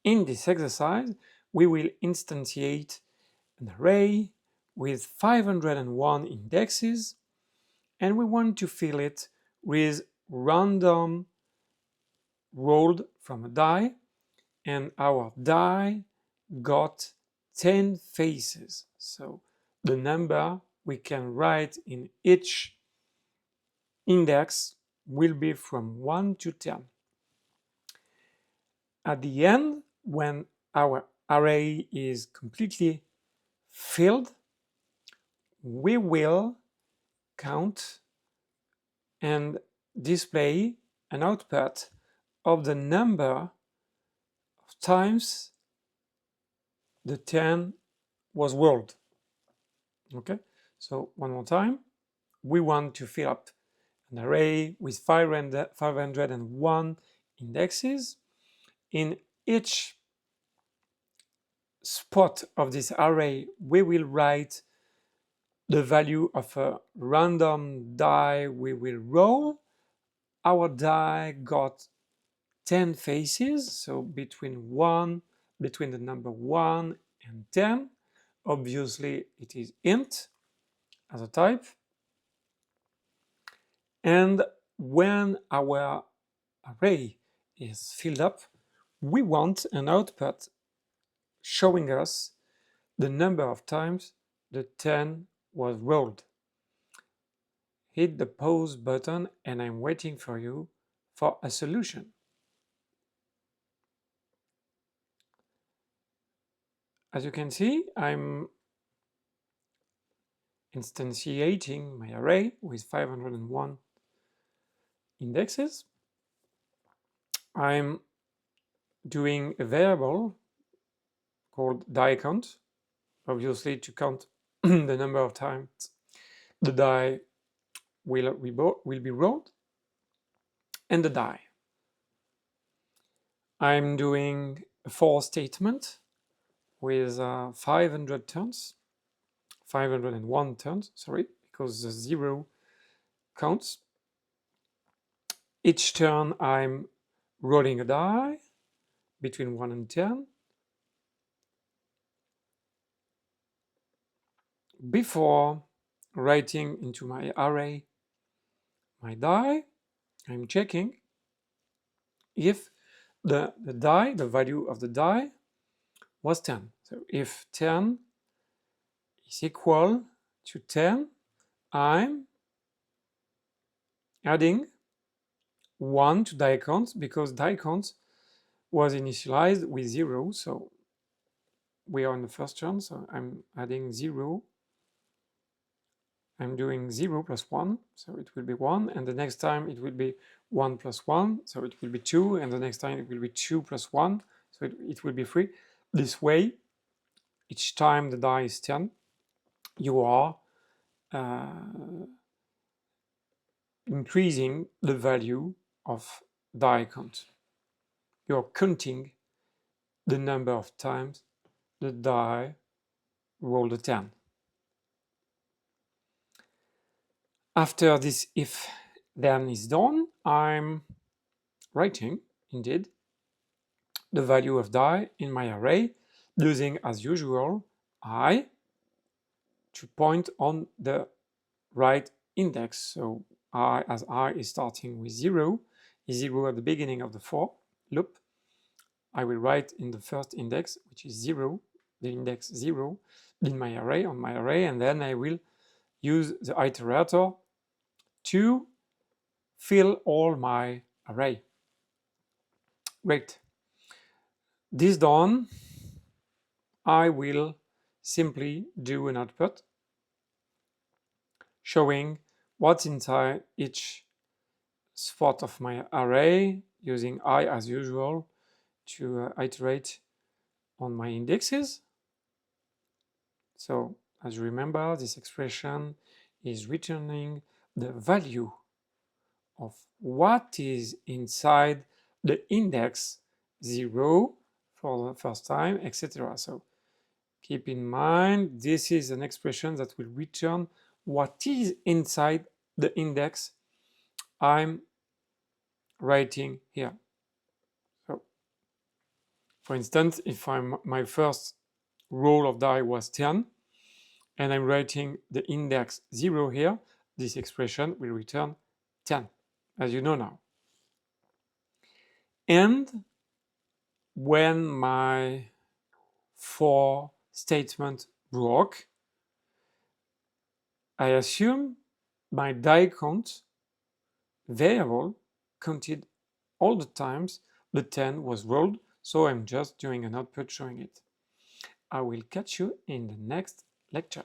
In this exercise, we will instantiate an array with 501 indexes, and we want to fill it with random rolled from a die, and our die got 10 faces. So the number we can write in each index will be from 1 to 10. At the end, when our array is completely filled, we will count and display an output of the number of times the 10 was rolled. Okay, so one more time. We want to fill up an array with 501 indexes. In each spot of this array, we will write the value of a random die we will roll. Our die got 10 faces, so between the number 1 and 10. Obviously, it is int as a type. And when our array is filled up, we want an output showing us the number of times the 10 was rolled. Hit the pause button and I'm waiting for you for a solution. As you can see, I'm instantiating my array with 501 indexes. I'm doing a variable called die count, obviously to count the number of times the die will be rolled, and the die. I'm doing a for statement with 500 turns, 501 turns, sorry, because the 0 counts. Each turn I'm rolling a die between 1 and 10. Before writing into my array my die, I'm checking if the value of the die was 10. So if 10 is equal to 10, I'm adding 1 to die count because die count was initialized with 0. So we are in the first turn, so I'm adding 0. I'm doing 0 plus 1, so it will be 1, and the next time it will be 1 plus 1, so it will be 2, and the next time it will be 2 plus 1, so it will be 3. This way, each time the die is 10, you are increasing the value of die count. You're counting the number of times the die rolled a 10. After this if then is done, I'm writing, indeed, the value of die in my array using, as usual, I to point on the right index. So as I is starting with 0, is 0 at the beginning of the for loop, I will write in the first index, which is 0, the index 0 in my array, on my array, and then I will use the iterator to fill all my array. Great. This done, I will simply do an output showing what's inside each spot of my array using I as usual to iterate on my indexes. So as you remember, this expression is returning the value of what is inside the index 0 for the first time, etc. So keep in mind, this is an expression that will return what is inside the index I'm writing here. So For instance, if my first roll of die was 10, and I'm writing the index 0 here, this expression will return 10, as you know now. And when my for statement broke, I assume my die count variable counted all the times the 10 was rolled, so I'm just doing an output showing it. I will catch you in the next lecture.